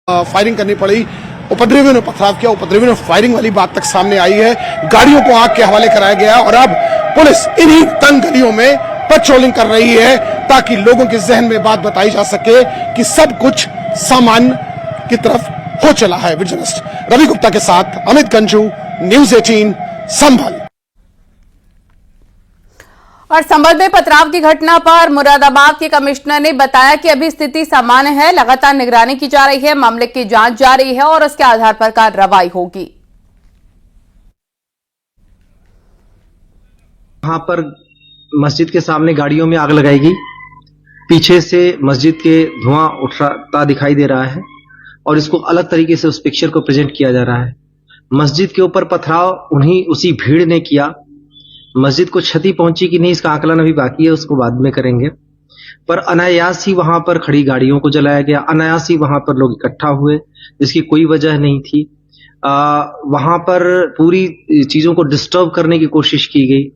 Firing करनी पड़ी, उपद्रवियों ने पथराव किया, उपद्रवियों ने फायरिंग वाली बात तक सामने आई है। गाड़ियों को आग के हवाले कराया गया और अब पुलिस इन्हीं तंग गलियों में पेट्रोलिंग कर रही है ताकि लोगों के जहन में बात बताई जा सके कि सब कुछ सामान्य की तरफ हो चला है। जर्नलिस्ट रवि गुप्ता के साथ अमित गंजू, न्यूज 18 संभल। और संभल में पथराव की घटना पर मुरादाबाद के कमिश्नर ने बताया कि अभी स्थिति सामान्य है, लगातार निगरानी की जा रही है, मामले की जांच जारी है और उसके आधार पर कार्रवाई होगी। वहां पर मस्जिद के सामने गाड़ियों में आग लगाई गई, पीछे से मस्जिद के धुआं उठता दिखाई दे रहा है और इसको अलग तरीके से उस पिक्चर को प्रेजेंट किया जा रहा है। मस्जिद के ऊपर पथराव उसी भीड़ ने किया। मस्जिद को क्षति पहुंची कि नहीं इसका आकलन अभी बाकी है, उसको बाद में करेंगे। पर अनायास ही वहां पर खड़ी गाड़ियों को जलाया गया, अनायास ही वहां पर लोग इकट्ठा हुए जिसकी कोई वजह नहीं थी। वहां पर पूरी चीजों को डिस्टर्ब करने की कोशिश की गई।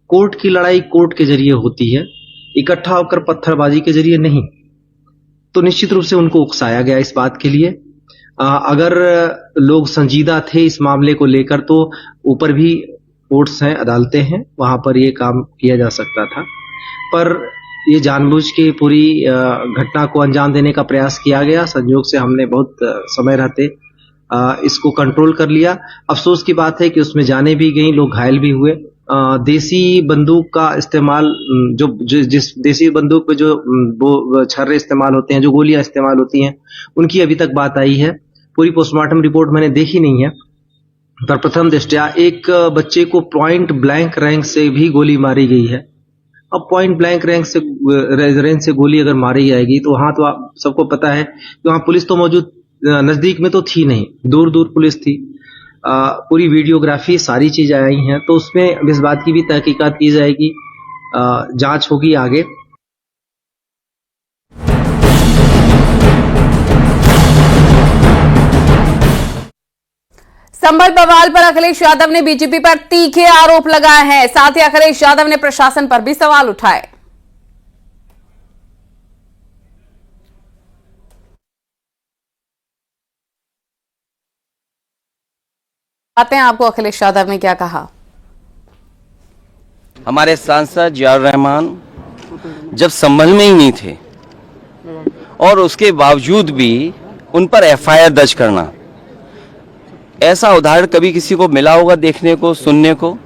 कोर्ट की लड़ाई कोर्ट के जरिए होती है, इकट्ठा होकर पत्थरबाजी के जरिए नहीं। तो निश्चित रूप से उनको उकसाया गया इस बात के लिए। अगर लोग संजीदा थे इस मामले को लेकर तो ऊपर भी कोर्ट्स हैं, अदालतें हैं, वहां पर ये काम किया जा सकता था। पर ये जानबूझ के पूरी घटना को अंजाम देने का प्रयास किया गया। संयोग से हमने बहुत समय रहते इसको कंट्रोल कर लिया। अफसोस की बात है कि उसमें जाने भी गई, लोग घायल भी हुए। देसी बंदूक का इस्तेमाल, जिस देसी बंदूक पे जो वो छर्रे इस्तेमाल होते हैं, जो गोलियां इस्तेमाल होती हैं, उनकी अभी तक बात आई है। पूरी पोस्टमार्टम रिपोर्ट मैंने देखी नहीं है, पर प्रथम दृष्टया एक बच्चे को पॉइंट ब्लैंक रैंक से भी गोली मारी गई है। अब पॉइंट ब्लैंक रेंज से गोली अगर मारी जाएगी तो वहां तो आप सबको पता है कि वहां पुलिस तो मौजूद नजदीक में तो थी नहीं, दूर दूर पुलिस थी। पूरी वीडियोग्राफी सारी चीजें आई हैं, तो उसमें इस बात की भी तहकीकात की जाएगी, जांच होगी आगे। संभल बवाल पर अखिलेश यादव ने बीजेपी पर तीखे आरोप लगाए हैं। साथ ही अखिलेश यादव ने प्रशासन पर भी सवाल उठाए। आते हैं आपको अखिलेश यादव ने क्या कहा। हमारे सांसद जियाउर रहमान जब संभल में ही नहीं थे और उसके बावजूद भी उन पर एफआईआर दर्ज करना, ऐसा उदाहरण कभी किसी को मिला होगा देखने को, सुनने को?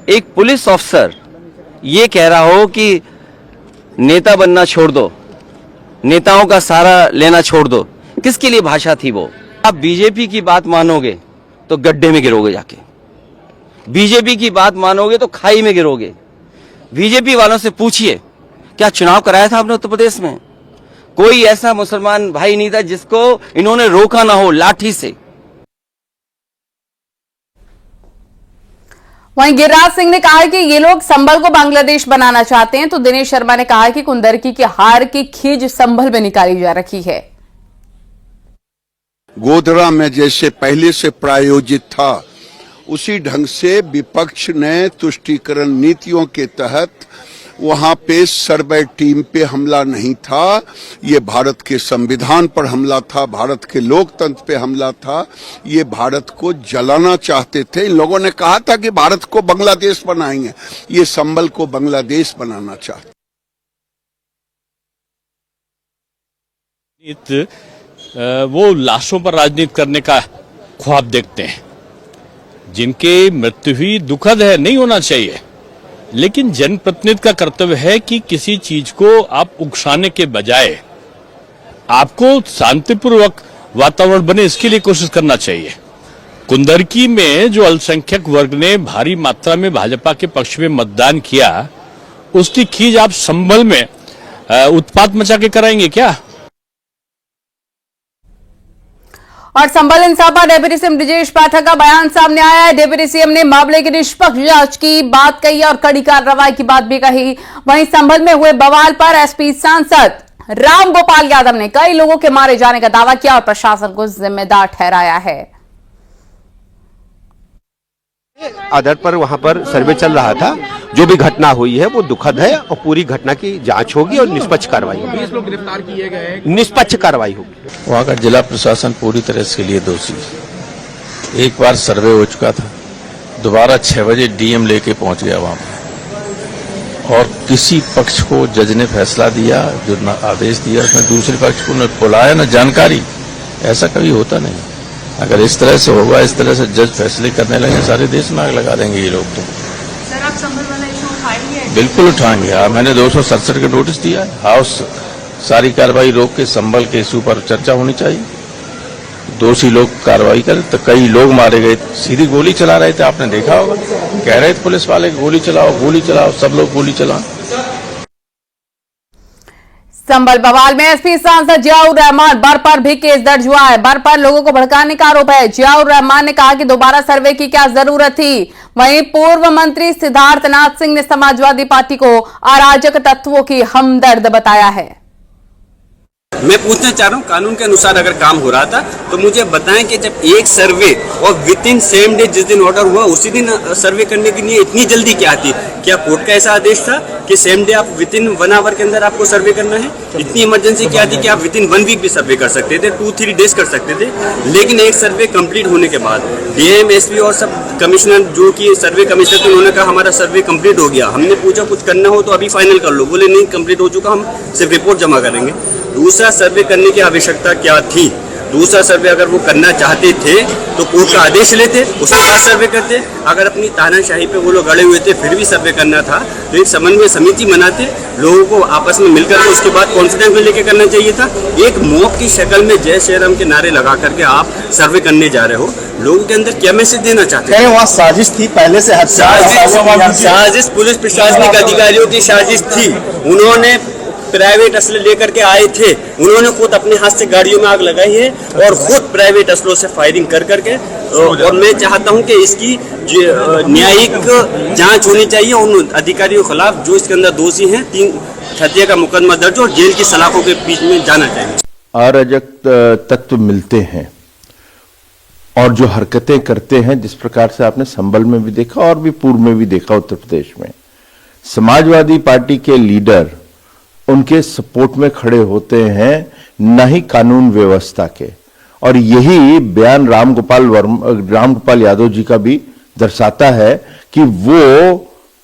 एक पुलिस ऑफिसर ये कह रहा हो कि नेता बनना छोड़ दो, नेताओं का सहारा लेना छोड़ दो, किसके लिए भाषा थी वो? आप बीजेपी की बात मानोगे तो गड्ढे में गिरोगे, जाके बीजेपी की बात मानोगे तो खाई में गिरोगे। बीजेपी वालों से पूछिए, क्या चुनाव कराया था आपने उत्तर प्रदेश में? कोई ऐसा मुसलमान भाई नहीं था जिसको इन्होंने रोका ना हो लाठी से। वहीं गिरिराज सिंह ने कहा कि ये लोग संभल को बांग्लादेश बनाना चाहते हैं, तो दिनेश शर्मा ने कहा कि कुंदरकी की हार की खींच संभल में निकाली जा रही है। गोधरा में जैसे पहले से प्रायोजित था, उसी ढंग से विपक्ष ने तुष्टीकरण नीतियों के तहत वहां पे सर्वे टीम पे हमला नहीं था, ये भारत के संविधान पर हमला था, भारत के लोकतंत्र पे हमला था। ये भारत को जलाना चाहते थे। इन लोगों ने कहा था कि भारत को बांग्लादेश बनाएंगे, ये संभल को बांग्लादेश बनाना चाहते। वो लाशों पर राजनीति करने का ख्वाब देखते हैं। जिनकी मृत्यु हुई दुखद है, नहीं होना चाहिए, लेकिन जनप्रतिनिधि का कर्तव्य है कि किसी चीज को आप उकसाने के बजाय आपको शांतिपूर्वक वातावरण बने, इसके लिए कोशिश करना चाहिए। कुंदरकी में जो अल्पसंख्यक वर्ग ने भारी मात्रा में भाजपा के पक्ष में मतदान किया, उसकी खींच आप संभल में उत्पात मचा के कराएंगे क्या? और संभल इंसापा डिप्टी सीएम ब्रजेश पाठक का बयान सामने आया है। डिप्टी सीएम ने मामले की निष्पक्ष जांच की बात कही और कड़ी कार्रवाई की बात भी कही। वहीं संभल में हुए बवाल पर एसपी सांसद राम गोपाल यादव ने कई लोगों के मारे जाने का दावा किया और प्रशासन को जिम्मेदार ठहराया है। आधार पर वहां पर सर्वे चल रहा था। जो भी घटना हुई है वो दुखद है और पूरी घटना की जांच होगी और निष्पक्ष कार्रवाई होगी। 20 लोग गिरफ्तार किए गए। निष्पक्ष कार्रवाई होगी। वहाँ का जिला प्रशासन पूरी तरह इसके लिए दोषी है। एक बार सर्वे हो चुका था, दोबारा 6 बजे डीएम लेके पहुंच गया वहां पर, और किसी पक्ष को जज ने फैसला दिया, जो आदेश दिया उसमें दूसरे पक्ष को न बुलाया न जानकारी। ऐसा कभी होता नहीं। अगर इस तरह से होगा, इस तरह से जज फैसले करने लगे, सारे देश में आग लगा देंगे ये लोग। तो सर, आप संभल वाला इशू उठाएंगे? बिल्कुल उठाएंगे। मैंने 267 का नोटिस दिया है। हाउस सारी कार्रवाई रोक के संभल के इशू पर चर्चा होनी चाहिए। दोषी लोग कार्रवाई करें। तो कई लोग मारे गए, सीधी गोली चला रहे थे, आपने देखा होगा। कह रहे थे पुलिस वाले गोली चलाओ, सब लोग गोली चलाओ। संभल बवाल में एसपी सांसद जियाउर रहमान बर पर भी केस दर्ज हुआ है। बर पर लोगों को भड़काने का आरोप है। जियाउर रहमान ने कहा कि दोबारा सर्वे की क्या जरूरत थी। वहीं पूर्व मंत्री सिद्धार्थनाथ सिंह ने समाजवादी पार्टी को अराजक तत्वों की हमदर्द बताया है। मैं पूछना चाह रहा हूँ, कानून के अनुसार अगर काम हो रहा था तो मुझे बताएं कि जब एक सर्वे और विद इन सेम डे जिस दिन ऑर्डर हुआ उसी दिन सर्वे करने के लिए इतनी जल्दी क्या थी? क्या कोर्ट का ऐसा आदेश था कि सेम डे आप विद इन 1 आवर के अंदर आपको सर्वे करना है? इतनी इमरजेंसी क्या थी कि आप विद इन 1 वीक भी सर्वे कर सकते थे, 2-3 डेज कर सकते थे। लेकिन एक सर्वे कंप्लीट होने के बाद डीएम, एसपी और सब कमिश्नर, जो कि सर्वे कमिश्नर थे, उन्होंने कहा हमारा सर्वे कंप्लीट हो गया। हमने पूछा कुछ करना हो तो अभी फाइनल कर लो, बोले नहीं कंप्लीट हो चुका, हम सिर्फ रिपोर्ट जमा करेंगे। दूसरा सर्वे करने की आवश्यकता क्या थी? दूसरा सर्वे अगर वो करना चाहते थे तो कोर्ट का आदेश लेते, उसके बाद सर्वे करते। अगर अपनी तानाशाही पे वो लोग अड़े हुए थे फिर भी सर्वे करना था तो एक समन्वय समिति बनाते, लोगों को आपस में मिलकर उसके बाद कॉन्फिडेंस में लेके करना चाहिए था। एक मॉब की शक्ल में जय श्री राम के नारे लगा करके आप सर्वे करने जा रहे हो, लोगों के अंदर क्या मैसेज देना चाहते हैं? वहाँ साजिश थी पहले से। साजिश पुलिस प्रशासनिक अधिकारियों की साजिश थी। उन्होंने प्राइवेट असले लेकर के आए थे, उन्होंने खुद अपने हाथ से गाड़ियों में आग लगाई है और खुद प्राइवेट असलों से फायरिंग कर करके। और मैं चाहता हूं कि इसकी न्यायिक जांच होनी चाहिए उन अधिकारियों के खिलाफ जो इसके अंदर दोषी हैं। 3 हत्या का मुकदमा दर्ज और जेल की सलाखों के बीच में जाना चाहिए। अराजक तत्व मिलते हैं और जो हरकतें करते हैं, जिस प्रकार से आपने संभल में भी देखा और भी पूर्व में भी देखा, उत्तर प्रदेश में समाजवादी पार्टी के लीडर उनके सपोर्ट में खड़े होते हैं, न ही कानून व्यवस्था के। और यही बयान रामगोपाल यादव जी का भी दर्शाता है कि वो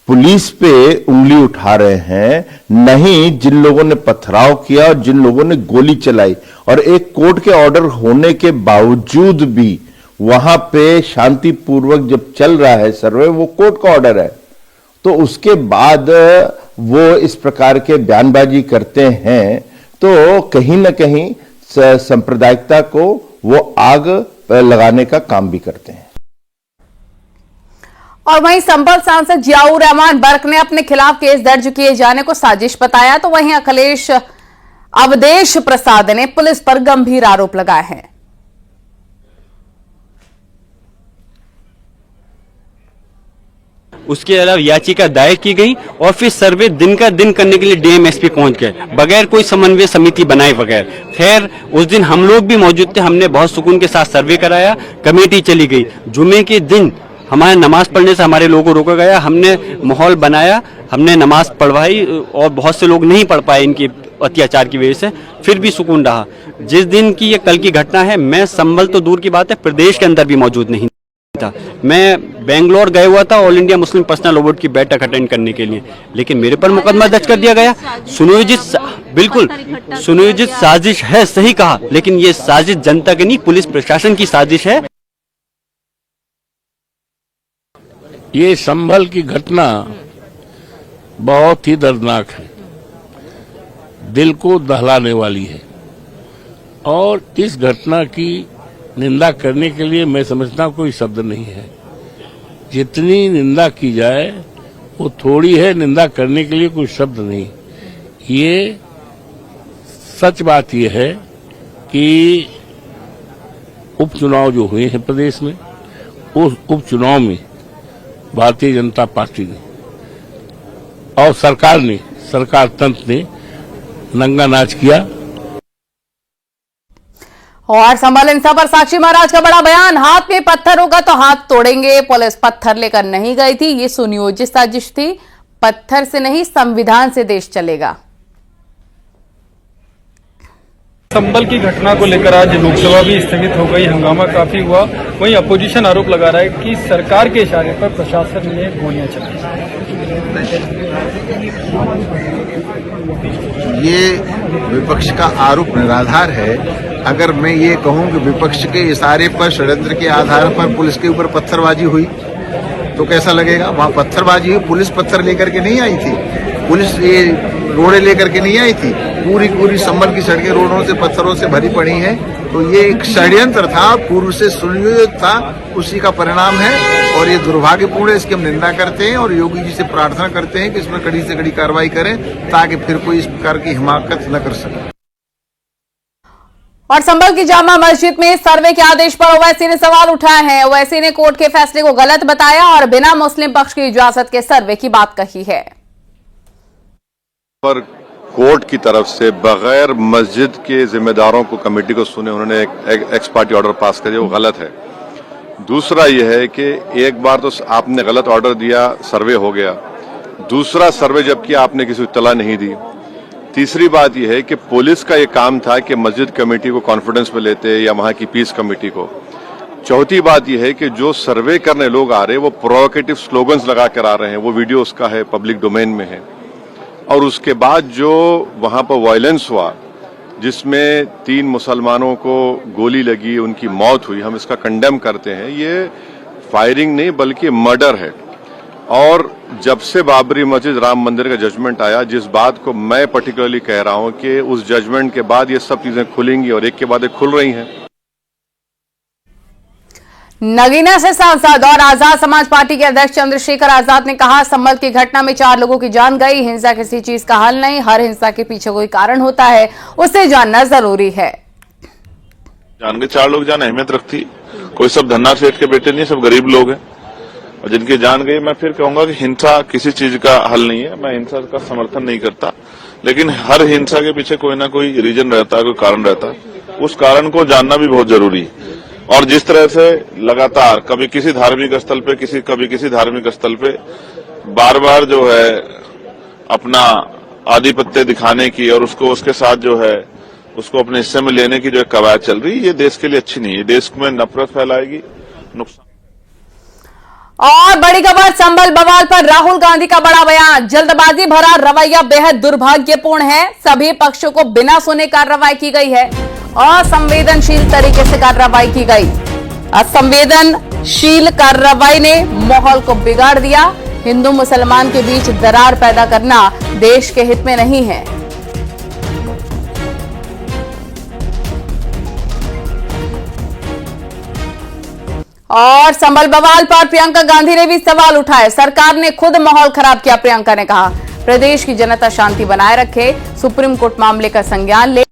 पुलिस पे उंगली उठा रहे हैं, नहीं जिन लोगों ने पथराव किया और जिन लोगों ने गोली चलाई। और एक कोर्ट के ऑर्डर होने के बावजूद भी वहां पे शांतिपूर्वक जब चल रहा है सर्वे, वो कोर्ट का ऑर्डर है, तो उसके बाद वो इस प्रकार के बयानबाजी करते हैं तो कहीं ना कहीं सांप्रदायिकता को वो आग लगाने का काम भी करते हैं। और वहीं संभल सांसद जियाउर रहमान बर्क ने अपने खिलाफ केस दर्ज किए जाने को साजिश बताया, तो वहीं अवधेश प्रसाद ने पुलिस पर गंभीर आरोप लगाए हैं। उसके अलावा याचिका दायर की गई और फिर सर्वे दिन का दिन करने के लिए डीएम, एसपी पहुंच गए बगैर कोई समन्वय समिति बनाए बगैर। खैर उस दिन हम लोग भी मौजूद थे, हमने बहुत सुकून के साथ सर्वे कराया, कमेटी चली गई। जुमे के दिन हमारे नमाज पढ़ने से हमारे लोगों को रोका गया, हमने माहौल बनाया, हमने नमाज पढ़वाई और बहुत से लोग नहीं पढ़ पाए इनकी अत्याचार की वजह से, फिर भी सुकून रहा। जिस दिन की ये कल की घटना है, मैं संभल तो दूर की बात है प्रदेश के अंदर भी मौजूद नहीं था। मैं बेंगलोर गया हुआ था all India Muslim personal law board की बैठक अटेंड करने के लिए, लेकिन मेरे पर मुकदमा दर्ज कर दिया गया। बिल्कुल सुनियोजित साजिश है, सही कहा, लेकिन ये साजिश जनता की नहीं, पुलिस प्रशासन की साजिश है। ये संभल की घटना बहुत ही दर्दनाक है, दिल को दहलाने वाली है और इस घटना की निंदा करने के लिए मैं समझता हूं कोई शब्द नहीं है। जितनी निंदा की जाए वो थोड़ी है, निंदा करने के लिए कोई शब्द नहीं। ये सच बात यह है कि उपचुनाव जो हुए हैं प्रदेश में, उस उपचुनाव में भारतीय जनता पार्टी ने और सरकार तंत्र ने नंगा नाच किया। और संभल हिंसा पर साक्षी महाराज का बड़ा बयान, हाथ में पत्थर होगा तो हाथ तोड़ेंगे। पुलिस पत्थर लेकर नहीं गई थी, ये सुनियोजित साजिश थी। पत्थर से नहीं, संविधान से देश चलेगा। संभल की घटना को लेकर आज लोकसभा भी स्थगित हो गई, हंगामा काफी हुआ। वहीं अपोजिशन आरोप लगा रहा है कि सरकार के इशारे पर प्रशासन ने गोलियां चलाई। ये विपक्ष का आरोप निराधार है। अगर मैं ये कहूं कि विपक्ष के इशारे पर, षड्यंत्र के आधार पर पुलिस के ऊपर पत्थरबाजी हुई तो कैसा लगेगा? वहां पत्थरबाजी हुई, पुलिस पत्थर लेकर के नहीं आई थी, पुलिस ये रोड़े लेकर के नहीं आई थी। पूरी संभल की सड़कें रोडों से पत्थरों से भरी पड़ी हैं। तो ये एक षड्यंत्र था, पूर्व से सुनियोजित था, उसी का परिणाम है और ये दुर्भाग्यपूर्ण है। इसकी हम निंदा करते हैं और योगी जी से प्रार्थना करते हैं कि इसमें कड़ी से कड़ी कार्रवाई करें ताकि फिर कोई इस प्रकार की हिमाकत न कर सके। और संभल की जामा मस्जिद में सर्वे के आदेश पर ओवैसी ने सवाल उठाए हैं। ओवैसी ने कोर्ट के फैसले को गलत बताया और बिना मुस्लिम पक्ष की इजाजत के सर्वे की बात कही है। पर कोर्ट की तरफ से बगैर मस्जिद के जिम्मेदारों को, कमेटी को सुने उन्होंने एक एक्स पार्टी ऑर्डर पास कर दिया, वो गलत है। दूसरा यह है कि एक बार तो आपने गलत ऑर्डर दिया, सर्वे हो गया, दूसरा सर्वे जब किया आपने किसी को इत्तला नहीं दी। तीसरी बात यह है कि पुलिस का ये काम था कि मस्जिद कमेटी को कॉन्फिडेंस में लेते या वहां की पीस कमेटी को। चौथी बात यह है कि जो सर्वे करने लोग आ रहे हैं वो प्रोवोकेटिव स्लोगन्स लगा कर आ रहे हैं, वो वीडियो उसका है, पब्लिक डोमेन में है। और उसके बाद जो वहां पर वायलेंस हुआ जिसमें 3 मुसलमानों को गोली लगी, उनकी मौत हुई, हम इसका कंडेम करते हैं। ये फायरिंग नहीं बल्कि मर्डर है। और जब से बाबरी मस्जिद राम मंदिर का जजमेंट आया, जिस बात को मैं पर्टिकुलरली कह रहा हूं कि उस जजमेंट के बाद ये सब चीजें खुलेंगी और एक के बाद एक खुल रही हैं। नगीना से सांसद और आजाद समाज पार्टी के अध्यक्ष चंद्रशेखर आजाद ने कहा, संभल की घटना में 4 लोगों की जान गई। हिंसा किसी चीज का हल नहीं, हर हिंसा के पीछे कोई कारण होता है, उसे जानना जरूरी है। जान के 4 लोग जान अहमियत रखती, कोई सब धन्ना सेठ के बेटे नहीं, सब गरीब लोग हैं और जिनकी जान गई। मैं फिर कहूंगा कि हिंसा किसी चीज का हल नहीं है, मैं हिंसा का समर्थन नहीं करता, लेकिन हर हिंसा के पीछे कोई ना कोई रीजन रहता है, कोई कारण रहता है, उस कारण को जानना भी बहुत जरूरी है। और जिस तरह से लगातार कभी किसी धार्मिक स्थल पे, कभी किसी धार्मिक स्थल पे बार बार जो है अपना आधिपत्य दिखाने की और उसको उसके साथ जो है उसको अपने हिस्से में लेने की जो एक कवायद चल रही है, ये देश के लिए अच्छी नहीं है, देश में नफरत फैलाएगी, नुकसान। और बड़ी खबर, संभल बवाल पर राहुल गांधी का बड़ा बयान, जल्दबाजी भरा रवैया बेहद दुर्भाग्यपूर्ण है, सभी पक्षों को बिना सुने कार्रवाई की गई है, असंवेदनशील तरीके से कार्रवाई की गई। असंवेदनशील कार्रवाई ने माहौल को बिगाड़ दिया। हिंदू मुसलमान के बीच दरार पैदा करना देश के हित में नहीं है। और संभल बवाल पर प्रियंका गांधी ने भी सवाल उठाए, सरकार ने खुद माहौल खराब किया। प्रियंका ने कहा, प्रदेश की जनता शांति बनाए रखे, सुप्रीम कोर्ट मामले का संज्ञान ले।